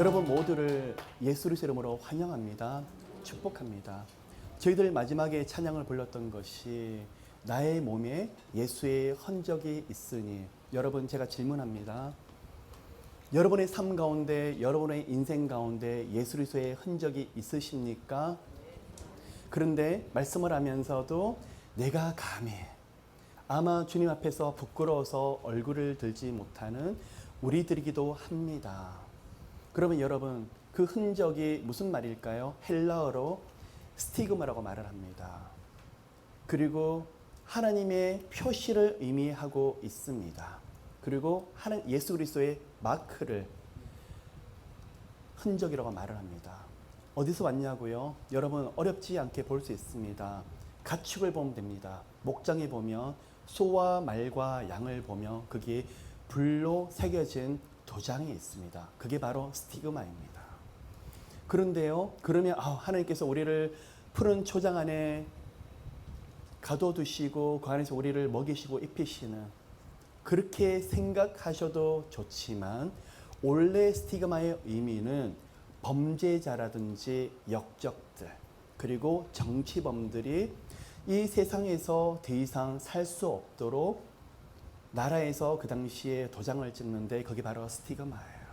여러분 모두를 예수 그리스도 이름으로 환영합니다. 축복합니다. 저희들 마지막에 찬양을 불렀던 것이 나의 몸에 예수의 흔적이 있으니, 여러분 제가 질문합니다. 여러분의 삶 가운데, 여러분의 인생 가운데 예수 그리스도의 흔적이 있으십니까? 그런데 말씀을 하면서도 내가 감히, 아마 주님 앞에서 부끄러워서 얼굴을 들지 못하는 우리들이기도 합니다. 그러면 여러분, 그 흔적이 무슨 말일까요? 헬라어로 스티그마라고 말을 합니다. 그리고 하나님의 표시를 의미하고 있습니다. 그리고 예수 그리스도의 마크를 흔적이라고 말을 합니다. 어디서 왔냐고요? 여러분, 어렵지 않게 볼 수 있습니다. 가축을 보면 됩니다. 목장에 보면 소와 말과 양을 보면 거기에 불로 새겨진 도장이 있습니다. 그게 바로 스티그마입니다. 그런데요, 그러면 하나님께서 우리를 푸른 초장 안에 가둬두시고 그 안에서 우리를 먹이시고 입히시는, 그렇게 생각하셔도 좋지만 원래 스티그마의 의미는 범죄자라든지 역적들, 그리고 정치범들이 이 세상에서 더 이상 살 수 없도록 나라에서 그 당시에 도장을 찍는데 그게 바로 스티그마예요.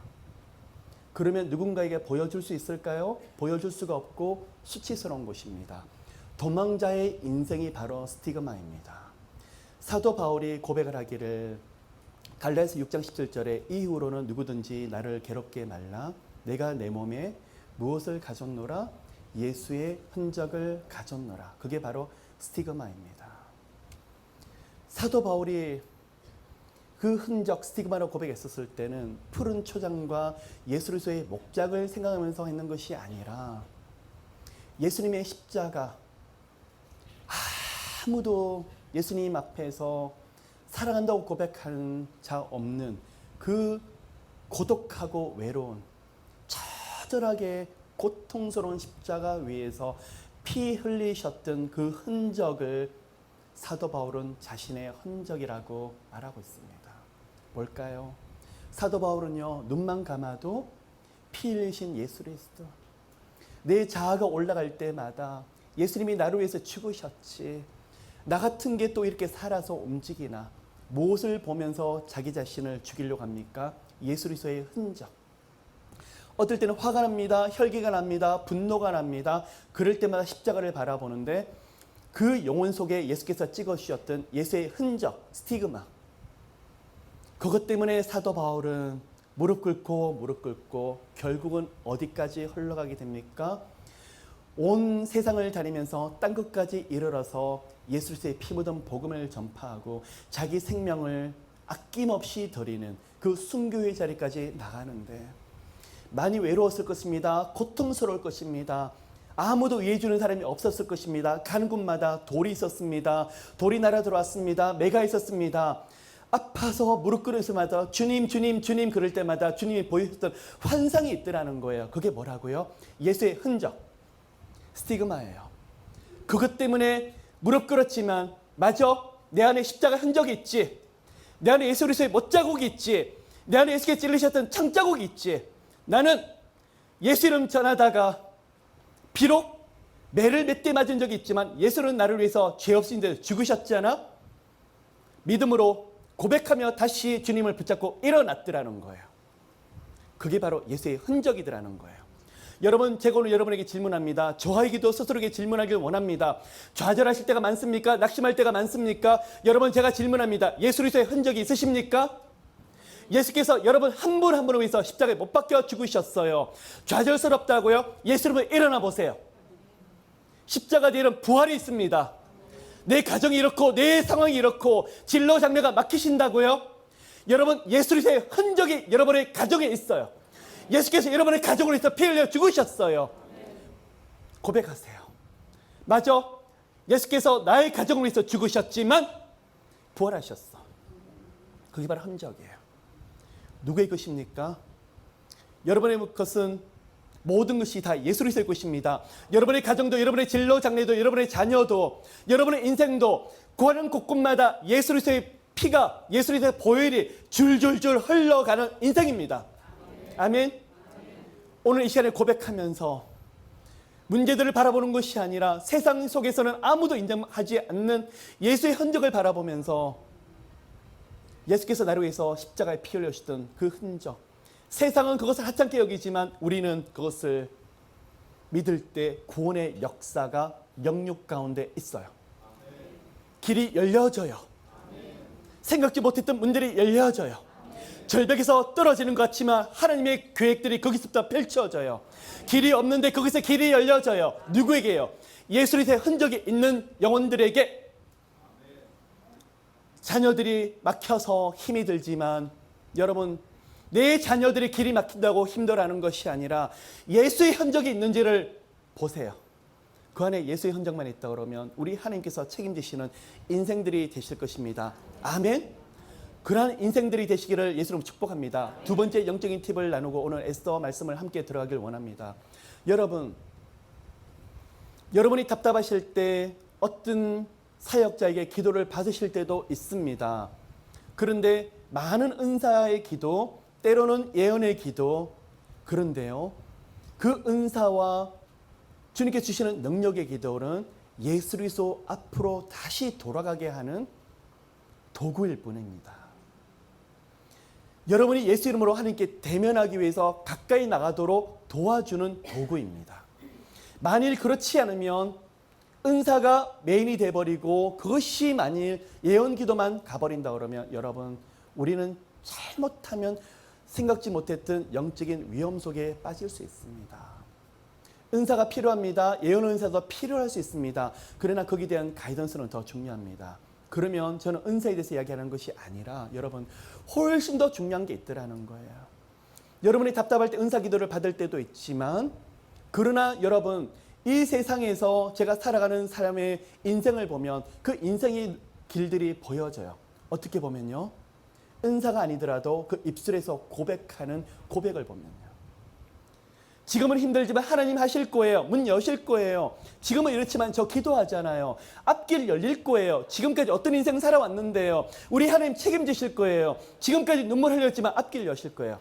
그러면 누군가에게 보여줄 수 있을까요? 보여줄 수가 없고 수치스러운 것입니다. 도망자의 인생이 바로 스티그마입니다. 사도 바울이 고백을 하기를, 갈라디아서 6장 17절에 이후로는 누구든지 나를 괴롭게 말라. 내가 내 몸에 무엇을 가졌노라? 예수의 흔적을 가졌노라. 그게 바로 스티그마입니다. 사도 바울이 그 흔적, 스티그마로 고백했었을 때는 푸른 초장과 예수 그리스도의 목장을 생각하면서 했는 것이 아니라 예수님의 십자가, 아무도 예수님 앞에서 사랑한다고 고백하는 자 없는 그 고독하고 외로운, 처절하게 고통스러운 십자가 위에서 피 흘리셨던 그 흔적을 사도 바울은 자신의 흔적이라고 말하고 있습니다. 뭘까요? 사도 바울은요, 눈만 감아도 피 흘리신 예수 그리스도, 내 자아가 올라갈 때마다 예수님이 나를 위해서 죽으셨지, 나 같은 게 또 이렇게 살아서 움직이나, 무엇을 보면서 자기 자신을 죽이려고 합니까? 예수 그리스도의 흔적. 어떨 때는 화가 납니다. 혈기가 납니다. 분노가 납니다. 그럴 때마다 십자가를 바라보는데 그 영혼 속에 예수께서 찍어주셨던 예수의 흔적, 스티그마, 그것 때문에 사도 바울은 무릎 꿇고 결국은 어디까지 흘러가게 됩니까? 온 세상을 다니면서 땅 끝까지 이르러서 예수 그리스도의 피 묻은 복음을 전파하고 자기 생명을 아낌없이 드리는 그 순교의 자리까지 나가는데 많이 외로웠을 것입니다. 고통스러울 것입니다. 아무도 위해 주는 사람이 없었을 것입니다. 가는 곳마다 돌이 있었습니다. 돌이 날아 들어왔습니다. 매가 있었습니다. 아파서 무릎 꿇으면서 주님 주님 주님 그럴 때마다 주님이 보여줬던 환상이 있더라는 거예요. 그게 뭐라고요? 예수의 흔적, 스티그마예요. 그것 때문에 무릎 꿇었지만, 맞아, 내 안에 십자가 흔적이 있지, 내 안에 예수 그리스도의 못자국이 있지, 내 안에 예수께 찔리셨던 창자국이 있지, 나는 예수 이름 전하다가 비록 매를 몇 대 맞은 적이 있지만 예수는 나를 위해서 죄 없으신데 죽으셨잖아. 믿음으로 고백하며 다시 주님을 붙잡고 일어났더라는 거예요. 그게 바로 예수의 흔적이더라는 거예요. 여러분, 제가 오늘 여러분에게 질문합니다. 저에게도 스스로에게 질문하기를 원합니다. 좌절하실 때가 많습니까? 낙심할 때가 많습니까? 여러분, 제가 질문합니다. 예수 그리스도의 흔적이 있으십니까? 예수께서 여러분 한 분 한 분을 위해서 십자가에 못 박혀 죽으셨어요. 좌절스럽다고요? 예수 이름으로 일어나 보세요. 십자가 뒤에는 부활이 있습니다. 내 가정이 이렇고 내 상황이 이렇고 진로 장래가 막히신다고요? 여러분, 예수 그리스도의 흔적이 여러분의 가정에 있어요. 예수께서 여러분의 가정을 위해서 피 흘려 죽으셨어요. 고백하세요. 맞아, 예수께서 나의 가정을 위해서 죽으셨지만 부활하셨어. 그게 바로 흔적이에요. 누구의 것입니까? 여러분의 것은 모든 것이 다 예수 그리스도의 것입니다. 여러분의 가정도, 여러분의 진로 장래도, 여러분의 자녀도, 여러분의 인생도 구하는 곳곳마다 예수 그리스도의 피가, 예수 그리스도의 보혈이 줄줄줄 흘러가는 인생입니다. 아멘. 오늘 이 시간에 고백하면서 문제들을 바라보는 것이 아니라 세상 속에서는 아무도 인정하지 않는 예수의 흔적을 바라보면서 예수께서 나를 위해서 십자가에 피 흘려주셨던 그 흔적, 세상은 그것을 하찮게 여기지만 우리는 그것을 믿을 때 구원의 역사가 영육 가운데 있어요. 길이 열려져요. 생각지 못했던 문들이 열려져요. 절벽에서 떨어지는 것 같지만 하나님의 계획들이 거기서부터 펼쳐져요. 길이 없는데 거기서 길이 열려져요. 누구에게요? 예수의 흔적이 있는 영혼들에게. 자녀들이 막혀서 힘이 들지만 여러분, 내 자녀들이 길이 막힌다고 힘들어하는 것이 아니라 예수의 흔적이 있는지를 보세요. 그 안에 예수의 흔적만 있다 그러면 우리 하나님께서 책임지시는 인생들이 되실 것입니다. 아멘. 그러한 인생들이 되시기를 예수로 축복합니다. 두 번째 영적인 팁을 나누고 오늘 에스더 말씀을 함께 들어가길 원합니다. 여러분이 답답하실 때 어떤 사역자에게 기도를 받으실 때도 있습니다. 그런데 많은 은사의 기도, 때로는 예언의 기도, 그런데요, 그 은사와 주님께 주시는 능력의 기도는 예수 그리스도 앞으로 다시 돌아가게 하는 도구일 뿐입니다. 여러분이 예수 이름으로 하나님께 대면하기 위해서 가까이 나가도록 도와주는 도구입니다. 만일 그렇지 않으면 은사가 메인이 돼버리고 그것이 만일 예언 기도만 가버린다 그러면 여러분, 우리는 잘못하면 생각지 못했던 영적인 위험 속에 빠질 수 있습니다. 은사가 필요합니다. 예언 은사도 필요할 수 있습니다. 그러나 거기에 대한 가이던스는 더 중요합니다. 그러면 저는 은사에 대해서 이야기하는 것이 아니라 여러분, 훨씬 더 중요한 게 있더라는 거예요. 여러분이 답답할 때 은사 기도를 받을 때도 있지만, 그러나 여러분, 이 세상에서 제가 살아가는 사람의 인생을 보면 그 인생의 길들이 보여져요. 어떻게 보면요, 은사가 아니더라도 그 입술에서 고백하는 고백을 보면요, 지금은 힘들지만 하나님 하실 거예요. 문 여실 거예요. 지금은 이렇지만 저 기도하잖아요. 앞길 열릴 거예요. 지금까지 어떤 인생 살아왔는데요, 우리 하나님 책임지실 거예요. 지금까지 눈물 흘렸지만 앞길 여실 거예요.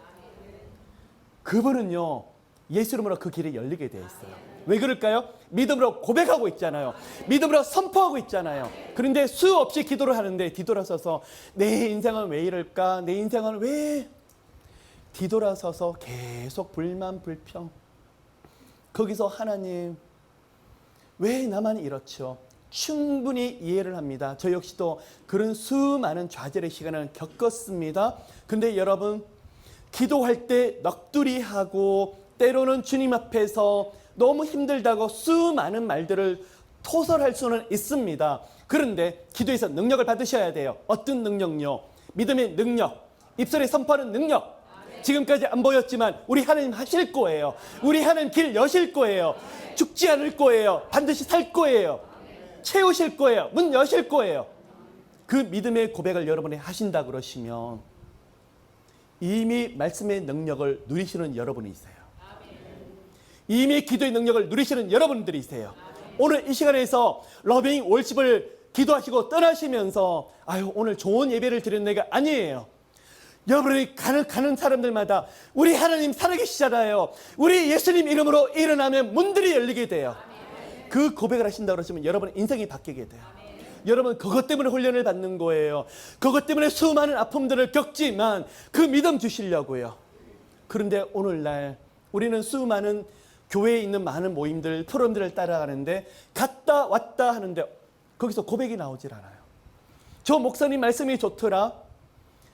그분은요, 예수 이름으로 그 길이 열리게 되어 있어요. 왜 그럴까요? 믿음으로 고백하고 있잖아요. 믿음으로 선포하고 있잖아요. 그런데 수없이 기도를 하는데 뒤돌아서서 내 인생은 왜 이럴까? 내 인생은 왜? 뒤돌아서서 계속 불만 불평. 거기서 하나님, 왜 나만 이렇죠? 충분히 이해를 합니다. 저 역시도 그런 수많은 좌절의 시간을 겪었습니다. 근데 여러분, 기도할 때 넋두리하고 때로는 주님 앞에서 너무 힘들다고 수많은 말들을 토설할 수는 있습니다. 그런데 기도에서 능력을 받으셔야 돼요. 어떤 능력요? 믿음의 능력, 입술에 선포하는 능력. 지금까지 안 보였지만 우리 하나님 하실 거예요. 우리 하나님 길 여실 거예요. 죽지 않을 거예요. 반드시 살 거예요. 채우실 거예요. 문 여실 거예요. 그 믿음의 고백을 여러분이 하신다 그러시면 이미 말씀의 능력을 누리시는 여러분이세요. 이미 기도의 능력을 누리시는 여러분들이세요. 오늘 이 시간에서 러빙 월십을 기도하시고 떠나시면서 아유, 오늘 좋은 예배를 드린 내가 아니에요. 여러분이 가는 사람들마다 우리 하나님 살아계시잖아요. 우리 예수님 이름으로 일어나면 문들이 열리게 돼요. 그 고백을 하신다고 그러시면 여러분 인생이 바뀌게 돼요. 여러분, 그것 때문에 훈련을 받는 거예요. 그것 때문에 수많은 아픔들을 겪지만 그 믿음 주시려고요. 그런데 오늘날 우리는 수많은 교회에 있는 많은 모임들, 프로그램들을 따라가는데 갔다 왔다 하는데 거기서 고백이 나오질 않아요. 저 목사님 말씀이 좋더라.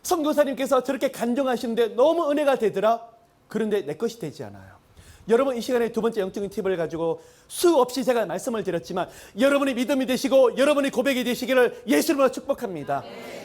선교사님께서 저렇게 간증하시는데 너무 은혜가 되더라. 그런데 내 것이 되지 않아요. 여러분, 이 시간에 두 번째 영적인 팁을 가지고 수없이 제가 말씀을 드렸지만 여러분이 믿음이 되시고 여러분이 고백이 되시기를 예수님으로 축복합니다.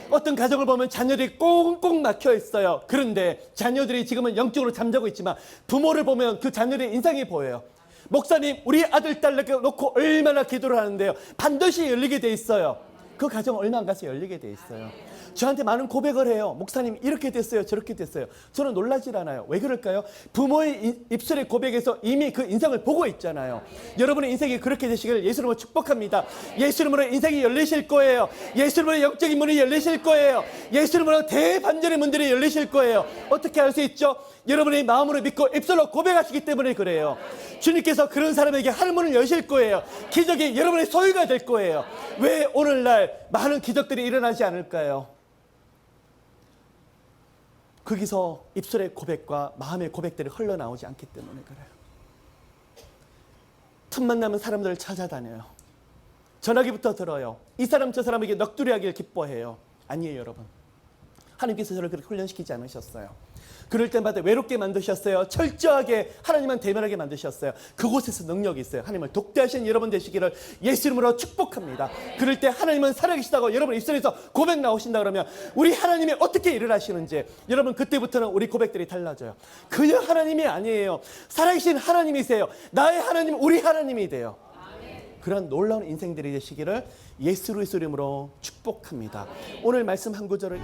어떤 가정을 보면 자녀들이 꽁꽁 막혀 있어요. 그런데 자녀들이 지금은 영적으로 잠자고 있지만 부모를 보면 그 자녀들의 인상이 보여요. 목사님, 우리 아들 딸 놓고 얼마나 기도를 하는데요, 반드시 열리게 돼 있어요. 그 가정 얼마 안 가서 열리게 돼 있어요. 저한테 많은 고백을 해요. 목사님 이렇게 됐어요. 저렇게 됐어요. 저는 놀라질 않아요. 왜 그럴까요? 부모의 입술의 고백에서 이미 그 인생을 보고 있잖아요. 여러분의 인생이 그렇게 되시길 예수 이름으로 축복합니다. 예수 이름으로 인생이 열리실 거예요. 예수 이름으로 영적인 문이 열리실 거예요. 예수 이름으로 대반전의 문들이 열리실 거예요. 어떻게 알 수 있죠? 여러분의 마음으로 믿고 입술로 고백하시기 때문에 그래요. 주님께서 그런 사람에게 하늘문을 여실 거예요. 기적이 여러분의 소유가 될 거예요. 왜 오늘날 많은 기적들이 일어나지 않을까요? 거기서 입술의 고백과 마음의 고백들이 흘러나오지 않기 때문에 그래요. 틈만 나면 사람들을 찾아다녀요. 전화기부터 들어요. 이 사람 저 사람에게 넋두리 하길 기뻐해요. 아니에요, 여러분. 하나님께서 저를 그렇게 훈련시키지 않으셨어요. 그럴 때마다 외롭게 만드셨어요. 철저하게 하나님만 대면하게 만드셨어요. 그곳에서 능력이 있어요. 하나님을 독대하시는 여러분 되시기를 예수 이름으로 축복합니다. 그럴 때 하나님은 살아계시다고 여러분 입술에서 고백 나오신다 그러면 우리 하나님이 어떻게 일을 하시는지 여러분 그때부터는 우리 고백들이 달라져요. 그냥 하나님이 아니에요. 살아계신 하나님이세요. 나의 하나님, 우리 하나님이 돼요. 그런 놀라운 인생들이 되시기를 예수 그리스도 이름으로 축복합니다. 오늘 말씀 한 구절을